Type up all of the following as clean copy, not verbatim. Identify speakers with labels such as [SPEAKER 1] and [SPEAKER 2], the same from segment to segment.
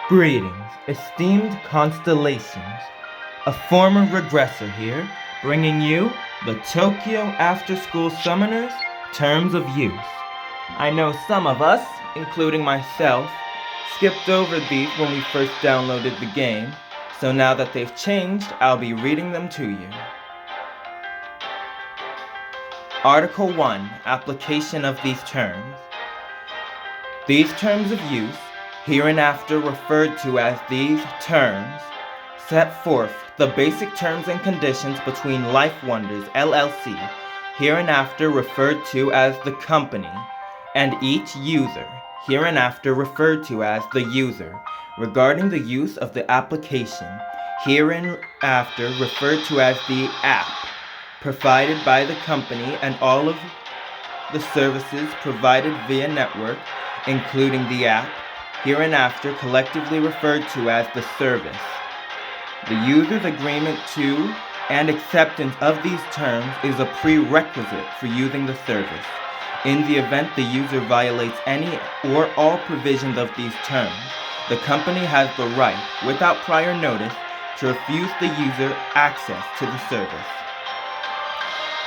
[SPEAKER 1] Greetings, esteemed constellations. A former regressor here, bringing you the Tokyo Afterschool Summoners Terms of Use. I know some of us, including myself, skipped over these when we first downloaded the game, so now that they've changed, I'll be reading them to you. Article 1. Application of these terms. These terms of use, hereinafter referred to as these terms, set forth the basic terms and conditions between Life Wonders LLC, hereinafter referred to as the company, and each user, hereinafter referred to as the user, regarding the use of the application, hereinafter referred to as the app, provided by the company, and all of the services provided via network, including the app, hereinafter collectively referred to as the service. The user's agreement to and acceptance of these terms is a prerequisite for using the service. In the event the user violates any or all provisions of these terms, the company has the right, without prior notice, to refuse the user access to the service.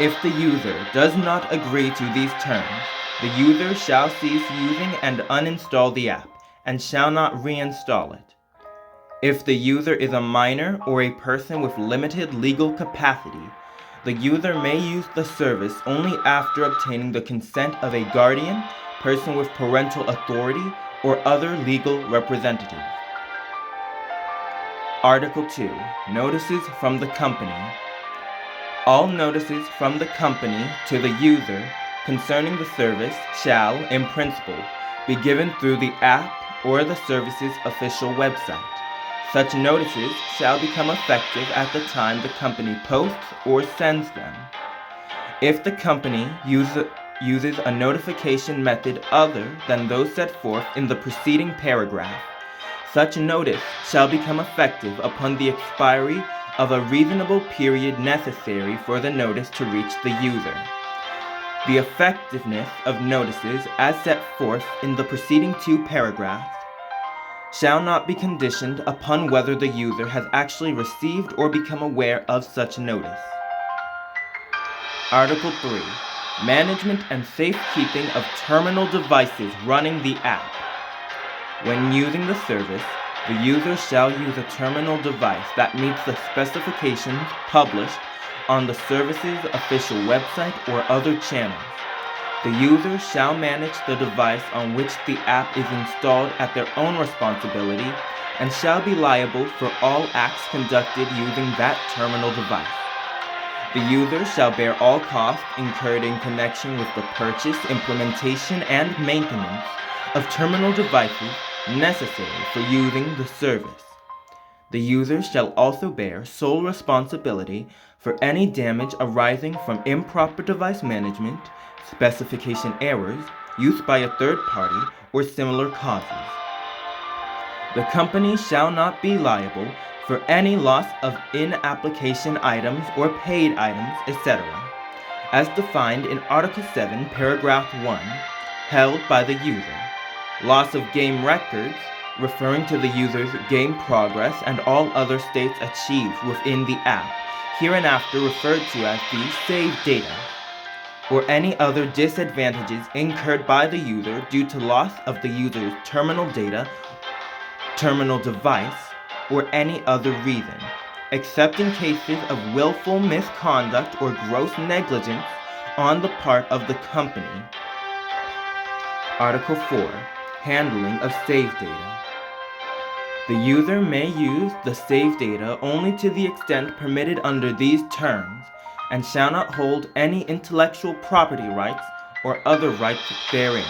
[SPEAKER 1] If the user does not agree to these terms, the user shall cease using and uninstall the app, and shall not reinstall it. If the user is a minor or a person with limited legal capacity, the user may use the service only after obtaining the consent of a guardian, person with parental authority, or other legal representative. Article 2. Notices from the company. All notices from the company to the user concerning the service shall, in principle, be given through the app or the service's official website. Such notices shall become effective at the time the company posts or sends them. If the company uses a notification method other than those set forth in the preceding paragraph, such notice shall become effective upon the expiry of a reasonable period necessary for the notice to reach the user. The effectiveness of notices as set forth in the preceding two paragraphs shall not be conditioned upon whether the user has actually received or become aware of such notice. Article 3. Management and safekeeping of terminal devices running the app. When using the service, the user shall use a terminal device that meets the specifications published on the service's official website or other channels. The user shall manage the device on which the app is installed at their own responsibility and shall be liable for all acts conducted using that terminal device. The user shall bear all costs incurred in connection with the purchase, implementation, and maintenance of terminal devices necessary for using the service. The user shall also bear sole responsibility for any damage arising from improper device management, specification errors, use by a third party, or similar causes. The company shall not be liable for any loss of in-application items or paid items, etc., as defined in Article 7, Paragraph 1, held by the user. Loss of game records, referring to the user's game progress and all other states achieved within the app, hereinafter referred to as the save data, or any other disadvantages incurred by the user due to loss of the user's terminal data, terminal device, or any other reason, except in cases of willful misconduct or gross negligence on the part of the company. Article 4. Handling of save data. The user may use the save data only to the extent permitted under these terms, and shall not hold any intellectual property rights or other rights therein.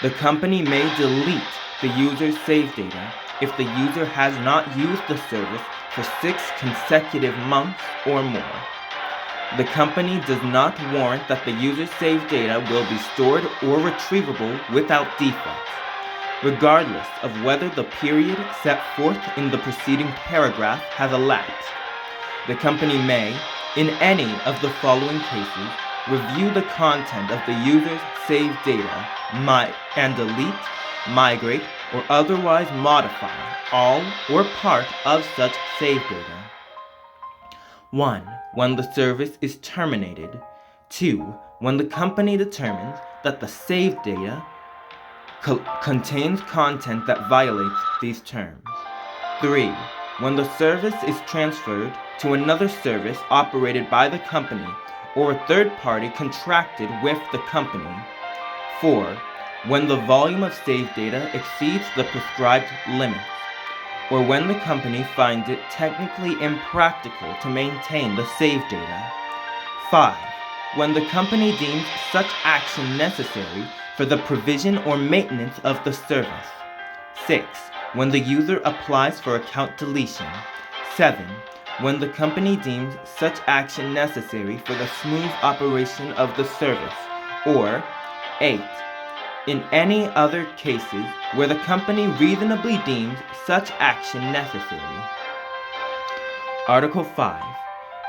[SPEAKER 1] The company may delete the user's save data if the user has not used the service for 6 consecutive months or more. The company does not warrant that the user's save data will be stored or retrievable without defect, regardless of whether the period set forth in the preceding paragraph has elapsed. The company may, in any of the following cases, review the content of the user's saved data, and delete, migrate, or otherwise modify all or part of such save data. 1. When the service is terminated. 2. When the company determines that the saved data contains content that violates these terms. 3. When the service is transferred to another service operated by the company or a third party contracted with the company. 4. When the volume of saved data exceeds the prescribed limits, or when the company finds it technically impractical to maintain the saved data. 5. When the company deems such action necessary for the provision or maintenance of the service. 6. When the user applies for account deletion. 7. When the company deems such action necessary for the smooth operation of the service. Or 8. In any other cases where the company reasonably deems such action necessary. Article 5.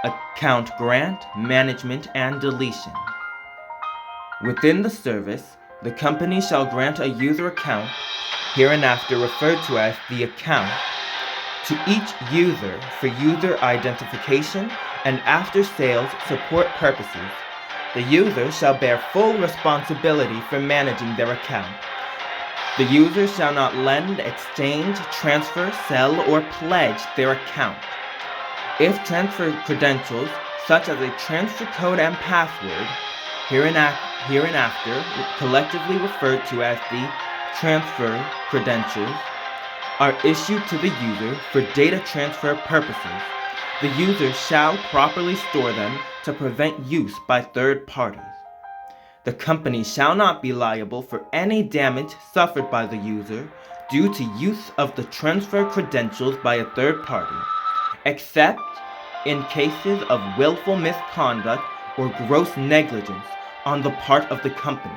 [SPEAKER 1] Account grant, management, and deletion. Within the service, the company shall grant a user account, hereinafter referred to as the account, to each user for user identification and after-sales support purposes. The user shall bear full responsibility for managing their account. The user shall not lend, exchange, transfer, sell, or pledge their account. If transfer credentials, such as a transfer code and password, hereinafter collectively referred to as the transfer credentials, are issued to the user for data transfer purposes, the user shall properly store them to prevent use by third parties. The company shall not be liable for any damage suffered by the user due to use of the transfer credentials by a third party, except in cases of willful misconduct or gross negligence on the part of the company.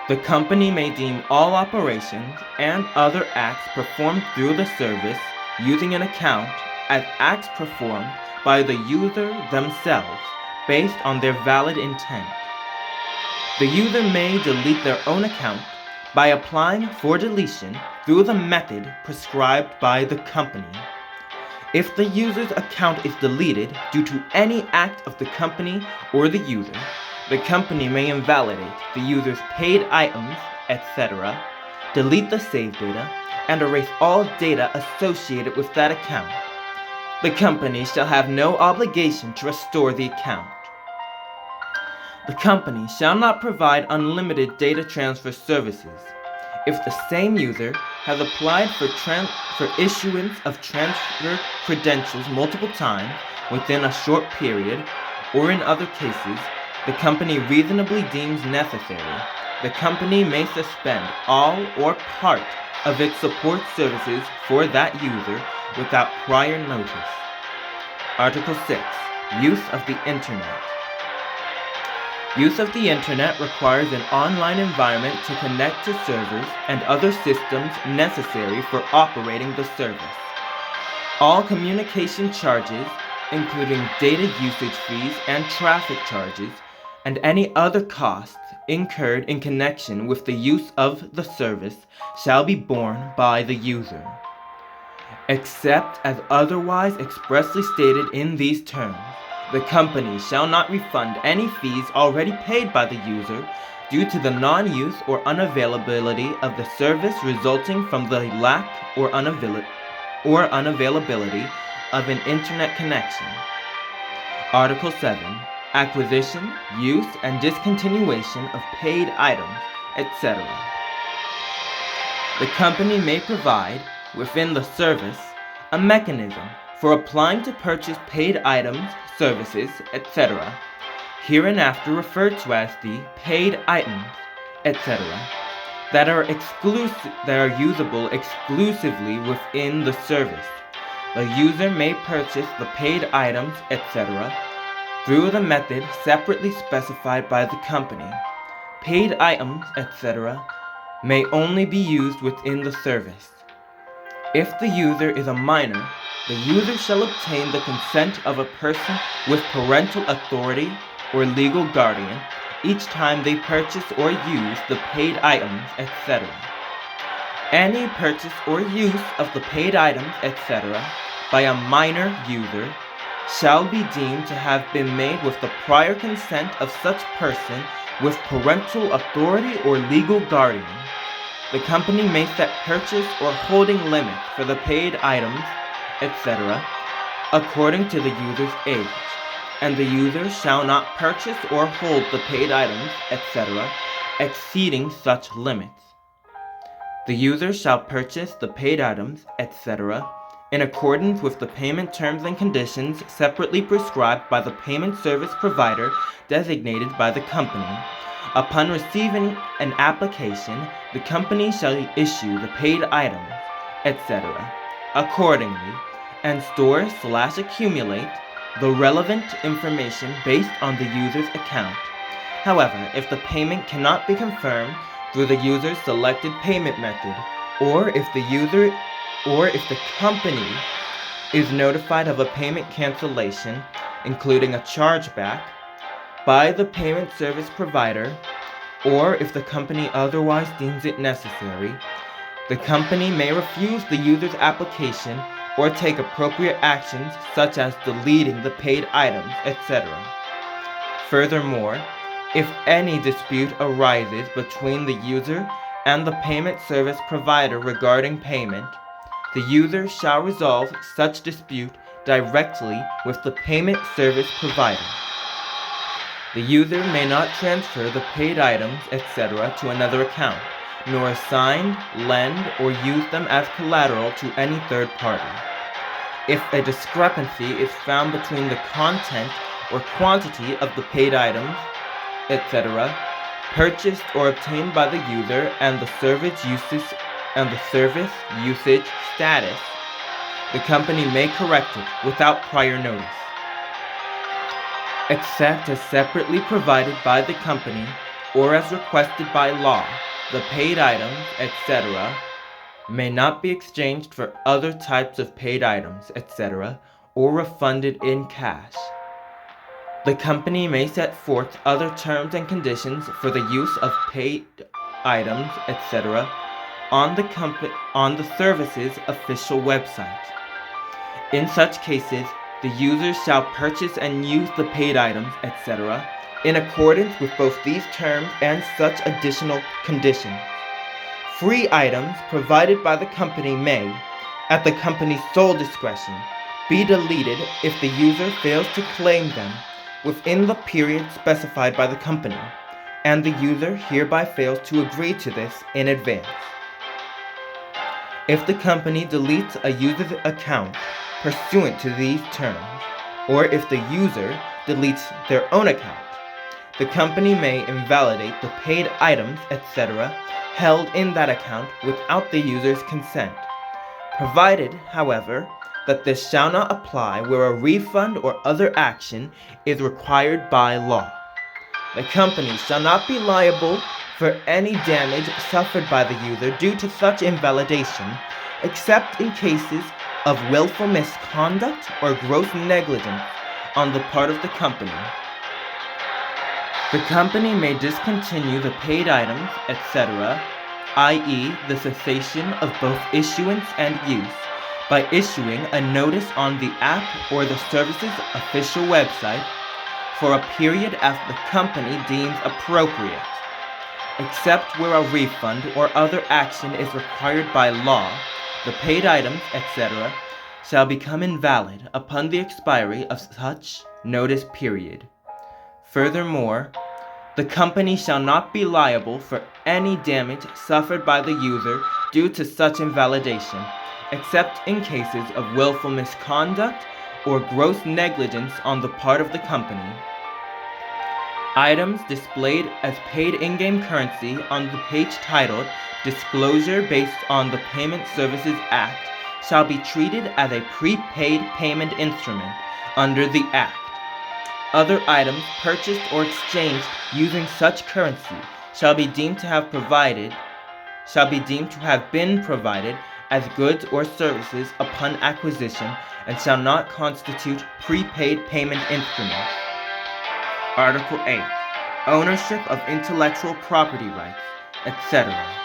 [SPEAKER 1] The company may deem all operations and other acts performed through the service using an account as acts performed by the user themselves based on their valid intent. The user may delete their own account by applying for deletion through the method prescribed by the company. If the user's account is deleted due to any act of the company or the user, the company may invalidate the user's paid items, etc., delete the saved data, and erase all data associated with that account. The company shall have no obligation to restore the account. The company shall not provide unlimited data transfer services. If the same user has applied for issuance of transfer credentials multiple times within a short period, or in other cases, the company reasonably deems necessary, the company may suspend all or part of its support services for that user without prior notice. Article 6. Use of the Internet. Use of the Internet requires an online environment to connect to servers and other systems necessary for operating the service. All communication charges, including data usage fees and traffic charges, and any other costs incurred in connection with the use of the service shall be borne by the user, except as otherwise expressly stated in these terms. The company shall not refund any fees already paid by the user due to the non-use or unavailability of the service resulting from the lack or unavailability of an internet connection. Article 7. Acquisition, use, and discontinuation of paid items, etc. The company may provide, within the service, a mechanism for applying to purchase paid items, services, etc., hereinafter referred to as the paid items, etc., that are usable exclusively within the service. The user may purchase the paid items, etc., through the method separately specified by the company. Paid items, etc., may only be used within the service. If the user is a minor, the user shall obtain the consent of a person with parental authority or legal guardian each time they purchase or use the paid items, etc. Any purchase or use of the paid items, etc., by a minor user shall be deemed to have been made with the prior consent of such person with parental authority or legal guardian. The company may set purchase or holding limits for the paid items, etc., according to the user's age, and the user shall not purchase or hold the paid items, etc., exceeding such limits. The user shall purchase the paid items, etc., in accordance with the payment terms and conditions separately prescribed by the payment service provider designated by the company. Upon receiving an application, the company shall issue the paid items, etc., accordingly, and store/accumulate the relevant information based on the user's account. However, if the payment cannot be confirmed through the user's selected payment method, or if the company is notified of a payment cancellation, including a chargeback, by the payment service provider, or if the company otherwise deems it necessary, the company may refuse the user's application or take appropriate actions such as deleting the paid items, etc. Furthermore, if any dispute arises between the user and the payment service provider regarding payment, the user shall resolve such dispute directly with the payment service provider. The user may not transfer the paid items, etc., to another account, nor assign, lend, or use them as collateral to any third party. If a discrepancy is found between the content or quantity of the paid items, etc., purchased or obtained by the user and the service usage status, the company may correct it without prior notice. Except as separately provided by the company or as requested by law, the paid items, etc., may not be exchanged for other types of paid items, etc., or refunded in cash. The company may set forth other terms and conditions for the use of paid items, etc., on the service's official website. In such cases, the user shall purchase and use the paid items, etc., in accordance with both these terms and such additional conditions. Free items provided by the company may, at the company's sole discretion, be deleted if the user fails to claim them within the period specified by the company, and the user hereby fails to agree to this in advance. If the company deletes a user's account pursuant to these terms, or if the user deletes their own account, the company may invalidate the paid items, etc., held in that account without the user's consent, provided, however, that this shall not apply where a refund or other action is required by law. The company shall not be liable for any damage suffered by the user due to such invalidation, except in cases of willful misconduct or gross negligence on the part of the company. The company may discontinue the paid items, etc., i.e., the cessation of both issuance and use, by issuing a notice on the app or the service's official website for a period as the company deems appropriate, except where a refund or other action is required by law. The paid items, etc., shall become invalid upon the expiry of such notice period. Furthermore, the company shall not be liable for any damage suffered by the user due to such invalidation, except in cases of willful misconduct or gross negligence on the part of the company. Items displayed as paid in-game currency on the page titled Disclosure based on the Payment Services Act shall be treated as a prepaid payment instrument under the Act. Other items purchased or exchanged using such currency shall be deemed to have been provided as goods or services upon acquisition and shall not constitute prepaid payment instruments. Article 8. ownership of intellectual property rights, etc.